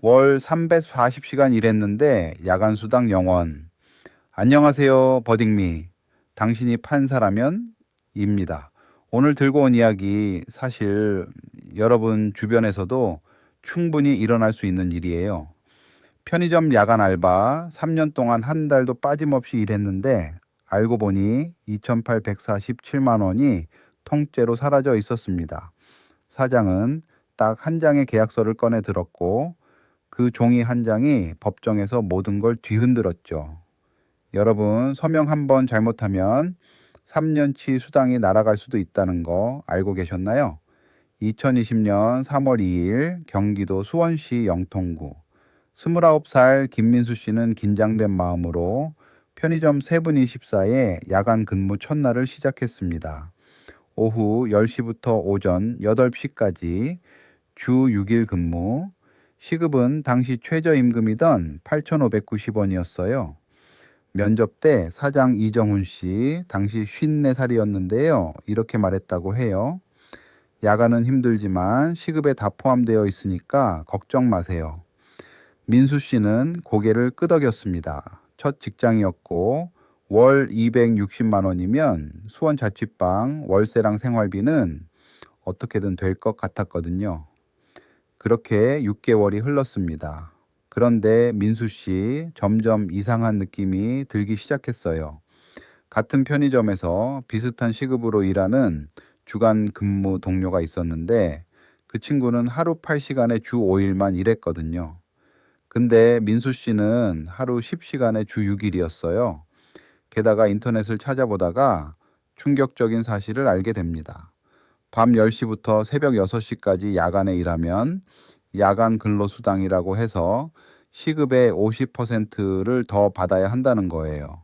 월 340시간 일했는데 야간 수당 0원. 안녕하세요, 버딩미. 당신이 판사라면? 입니다. 오늘 들고 온 이야기 사실 여러분 주변에서도 충분히 일어날 수 있는 일이에요. 편의점 야간 알바 3년 동안 한 달도 빠짐없이 일했는데 알고 보니 2,847만 원이 통째로 사라져 있었습니다. 사장은 딱 한 장의 계약서를 꺼내 들었고 그 종이 한 장이 법정에서 모든 걸 뒤흔들었죠. 여러분, 서명 한 번 잘못하면 3년치 수당이 날아갈 수도 있다는 거 알고 계셨나요? 2020년 3월 2일 경기도 수원시 영통구 29살 김민수 씨는 긴장된 마음으로 편의점 세븐24에 야간 근무 첫날을 시작했습니다. 오후 10시부터 오전 8시까지 주 6일 근무, 시급은 당시 최저임금이던 8,590원이었어요. 면접 때 사장 이정훈 씨, 당시 54살이었는데요. 이렇게 말했다고 해요. 야간은 힘들지만 시급에 다 포함되어 있으니까 걱정 마세요. 민수 씨는 고개를 끄덕였습니다. 첫 직장이었고 월 260만 원이면 수원 자취방 월세랑 생활비는 어떻게든 될 것 같았거든요. 그렇게 6개월이 흘렀습니다. 그런데 민수 씨 점점 이상한 느낌이 들기 시작했어요. 같은 편의점에서 비슷한 시급으로 일하는 주간 근무 동료가 있었는데 그 친구는 하루 8시간에 주 5일만 일했거든요. 근데 민수 씨는 하루 10시간에 주 6일이었어요. 게다가 인터넷을 찾아보다가 충격적인 사실을 알게 됩니다. 밤 10시부터 새벽 6시까지 야간에 일하면 야간 근로수당이라고 해서 시급의 50%를 더 받아야 한다는 거예요.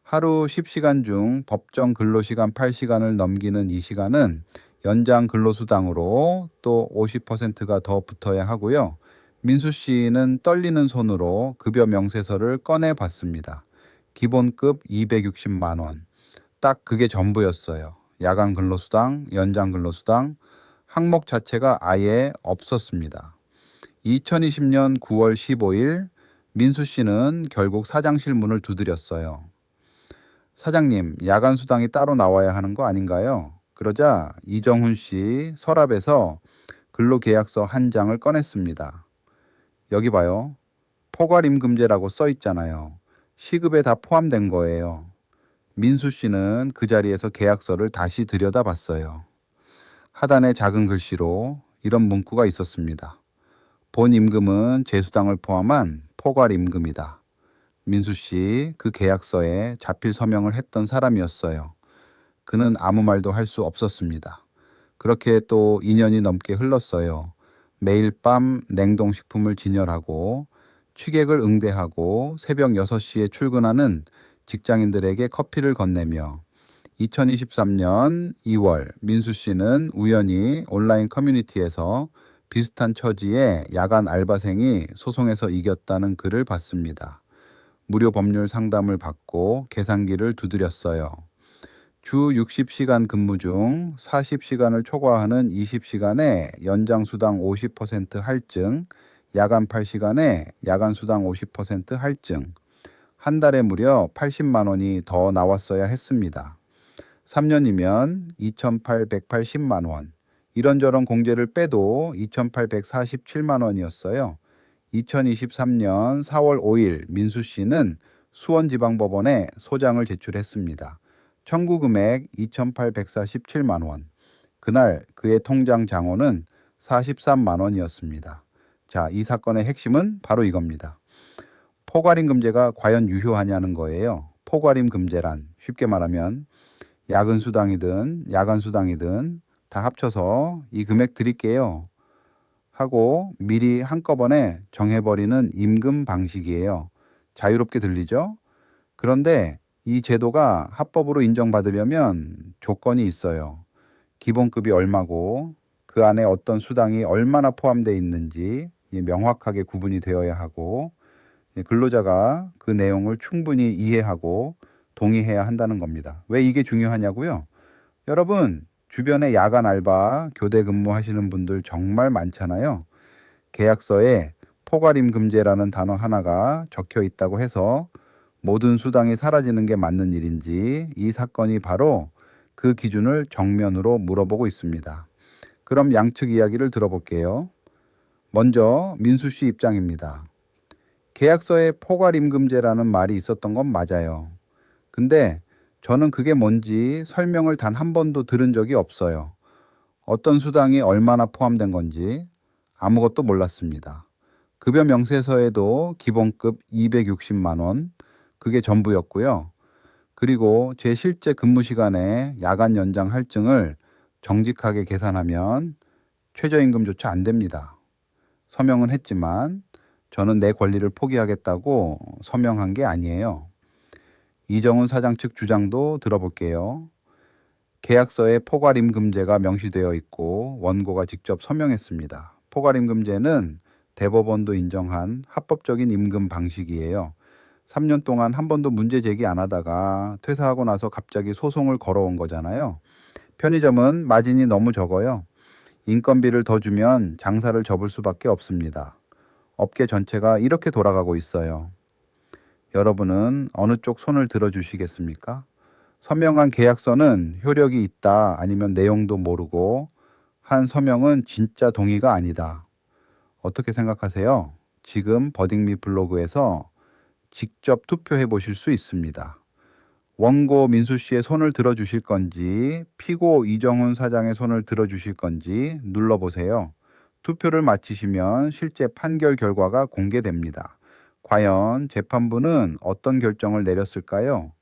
하루 10시간 중 법정 근로시간 8시간을 넘기는 이 시간은 연장 근로수당으로 또 50%가 더 붙어야 하고요. 민수 씨는 떨리는 손으로 급여 명세서를 꺼내 봤습니다. 기본급 260만 원. 딱 그게 전부였어요. 야간 근로수당, 연장 근로수당, 항목 자체가 아예 없었습니다. 2020년 9월 15일 민수 씨는 결국 사장실 문을 두드렸어요. 사장님, 야간 수당이 따로 나와야 하는 거 아닌가요? 그러자 이정훈 씨 서랍에서 근로계약서 한 장을 꺼냈습니다. 여기 봐요. 포괄임금제라고 써 있잖아요. 시급에 다 포함된 거예요. 민수 씨는 그 자리에서 계약서를 다시 들여다봤어요. 하단에 작은 글씨로 이런 문구가 있었습니다. 본 임금은 제수당을 포함한 포괄임금이다. 민수 씨 그 계약서에 자필 서명을 했던 사람이었어요. 그는 아무 말도 할 수 없었습니다. 그렇게 또 2년이 넘게 흘렀어요. 매일 밤 냉동식품을 진열하고 취객을 응대하고 새벽 6시에 출근하는 직장인들에게 커피를 건네며 2023년 2월 민수 씨는 우연히 온라인 커뮤니티에서 비슷한 처지의 야간 알바생이 소송에서 이겼다는 글을 봤습니다. 무료 법률 상담을 받고 계산기를 두드렸어요. 주 60시간 근무 중 40시간을 초과하는 20시간에 연장 수당 50% 할증, 야간 8시간에 야간 수당 50% 할증, 한 달에 무려 80만 원이 더 나왔어야 했습니다. 3년이면 2,880만 원. 이런저런 공제를 빼도 2,847만 원이었어요. 2023년 4월 5일 민수 씨는 수원지방법원에 소장을 제출했습니다. 청구 금액 2,847만 원. 그날 그의 통장 장원은 43만 원이었습니다. 자, 이 사건의 핵심은 바로 이겁니다. 포괄임금제가 과연 유효하냐는 거예요. 포괄임금제란 쉽게 말하면 야근 수당이든 야간 수당이든 다 합쳐서 이 금액 드릴게요 하고 미리 한꺼번에 정해버리는 임금 방식이에요. 자유롭게 들리죠? 그런데 이 제도가 합법으로 인정받으려면 조건이 있어요. 기본급이 얼마고 그 안에 어떤 수당이 얼마나 포함되어 있는지 명확하게 구분이 되어야 하고 근로자가 그 내용을 충분히 이해하고 동의해야 한다는 겁니다. 왜 이게 중요하냐고요? 여러분, 주변에 야간 알바, 교대 근무하시는 분들 정말 많잖아요. 계약서에 포괄임금제라는 단어 하나가 적혀 있다고 해서 모든 수당이 사라지는 게 맞는 일인지 이 사건이 바로 그 기준을 정면으로 물어보고 있습니다. 그럼 양측 이야기를 들어볼게요. 먼저 민수 씨 입장입니다. 계약서에 포괄임금제라는 말이 있었던 건 맞아요. 근데 저는 그게 뭔지 설명을 단 한 번도 들은 적이 없어요. 어떤 수당이 얼마나 포함된 건지 아무것도 몰랐습니다. 급여 명세서에도 기본급 260만 원, 그게 전부였고요. 그리고 제 실제 근무 시간에 야간 연장 할증을 정직하게 계산하면 최저임금조차 안 됩니다. 서명은 했지만 저는 내 권리를 포기하겠다고 서명한 게 아니에요. 이정훈 사장 측 주장도 들어볼게요. 계약서에 포괄임금제가 명시되어 있고 원고가 직접 서명했습니다. 포괄임금제는 대법원도 인정한 합법적인 임금 방식이에요. 3년 동안 한 번도 문제 제기 안 하다가 퇴사하고 나서 갑자기 소송을 걸어온 거잖아요. 편의점은 마진이 너무 적어요. 인건비를 더 주면 장사를 접을 수밖에 없습니다. 업계 전체가 이렇게 돌아가고 있어요. 여러분은 어느 쪽 손을 들어주시겠습니까? 서명한 계약서는 효력이 있다 아니면 내용도 모르고 한 서명은 진짜 동의가 아니다. 어떻게 생각하세요? 지금 버딩미 블로그에서 직접 투표해 보실 수 있습니다. 원고 민수 씨의 손을 들어주실 건지 피고 이정훈 사장의 손을 들어주실 건지 눌러보세요. 투표를 마치시면 실제 판결 결과가 공개됩니다. 과연 재판부는 어떤 결정을 내렸을까요?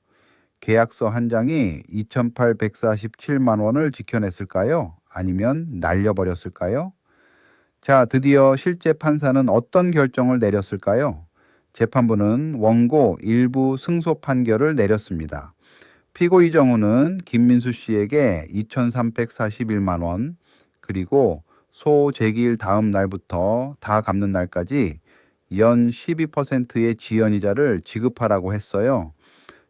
계약서 한 장이 2,847만 원을 지켜냈을까요? 아니면 날려버렸을까요? 자, 드디어 실제 판사는 어떤 결정을 내렸을까요? 재판부는 원고 일부 승소 판결을 내렸습니다. 피고 이정우는 김민수 씨에게 2,341만 원, 그리고 소 제기일 다음 날부터 다 갚는 날까지 연 12%의 지연이자를 지급하라고 했어요.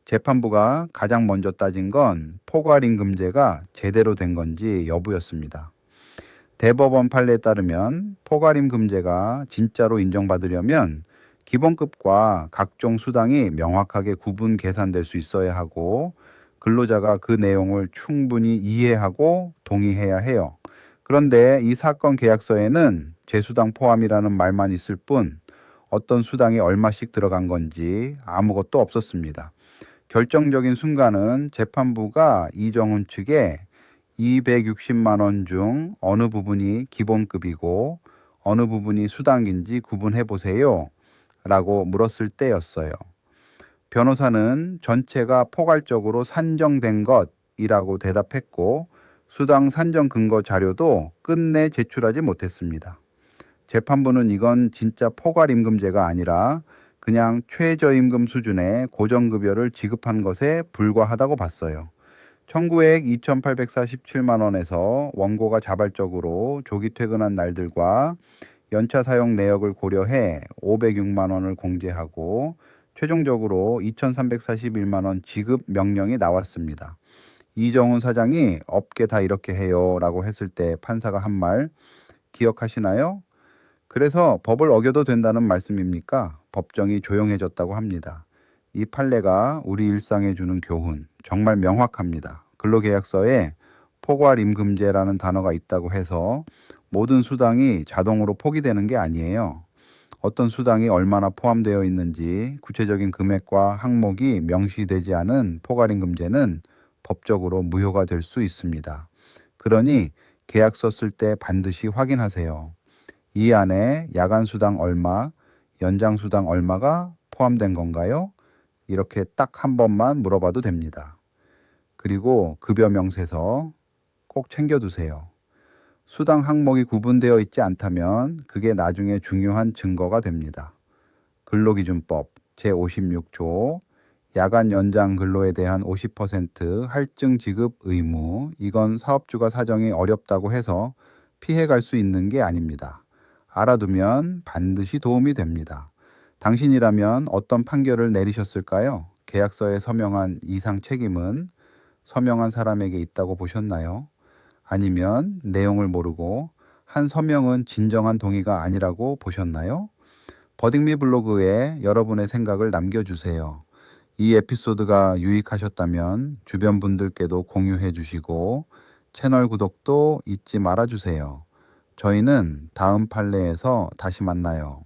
재판부가 가장 먼저 따진 건 포괄임금제가 제대로 된 건지 여부였습니다. 대법원 판례에 따르면 포괄임금제가 진짜로 인정받으려면 기본급과 각종 수당이 명확하게 구분 계산될 수 있어야 하고 근로자가 그 내용을 충분히 이해하고 동의해야 해요. 그런데 이 사건 계약서에는 재수당 포함이라는 말만 있을 뿐 어떤 수당이 얼마씩 들어간 건지 아무것도 없었습니다. 결정적인 순간은 재판부가 이정훈 측에 260만 원 중 어느 부분이 기본급이고 어느 부분이 수당인지 구분해 보세요 라고 물었을 때였어요. 변호사는 전체가 포괄적으로 산정된 것이라고 대답했고 수당 산정 근거 자료도 끝내 제출하지 못했습니다. 재판부는 이건 진짜 포괄임금제가 아니라 그냥 최저임금 수준의 고정급여를 지급한 것에 불과하다고 봤어요. 청구액 2,847만 원에서 원고가 자발적으로 조기 퇴근한 날들과 연차 사용 내역을 고려해 506만 원을 공제하고 최종적으로 2,341만 원 지급 명령이 나왔습니다. 이정훈 사장이 업계 다 이렇게 해요 라고 했을 때 판사가 한 말 기억하시나요? 그래서 법을 어겨도 된다는 말씀입니까? 법정이 조용해졌다고 합니다. 이 판례가 우리 일상에 주는 교훈 정말 명확합니다. 근로계약서에 포괄임금제라는 단어가 있다고 해서 모든 수당이 자동으로 포기되는 게 아니에요. 어떤 수당이 얼마나 포함되어 있는지 구체적인 금액과 항목이 명시되지 않은 포괄임금제는 법적으로 무효가 될 수 있습니다. 그러니 계약서 쓸 때 반드시 확인하세요. 이 안에 야간 수당 얼마, 연장 수당 얼마가 포함된 건가요? 이렇게 딱 한 번만 물어봐도 됩니다. 그리고 급여 명세서 꼭 챙겨두세요. 수당 항목이 구분되어 있지 않다면 그게 나중에 중요한 증거가 됩니다. 근로기준법 제56조 야간 연장 근로에 대한 50% 할증 지급 의무, 이건 사업주가 사정이 어렵다고 해서 피해갈 수 있는 게 아닙니다. 알아두면 반드시 도움이 됩니다. 당신이라면 어떤 판결을 내리셨을까요? 계약서에 서명한 이상 책임은 서명한 사람에게 있다고 보셨나요? 아니면 내용을 모르고 한 서명은 진정한 동의가 아니라고 보셨나요? 버딩미 블로그에 여러분의 생각을 남겨주세요. 이 에피소드가 유익하셨다면 주변 분들께도 공유해 주시고 채널 구독도 잊지 말아 주세요. 저희는 다음 판례에서 다시 만나요.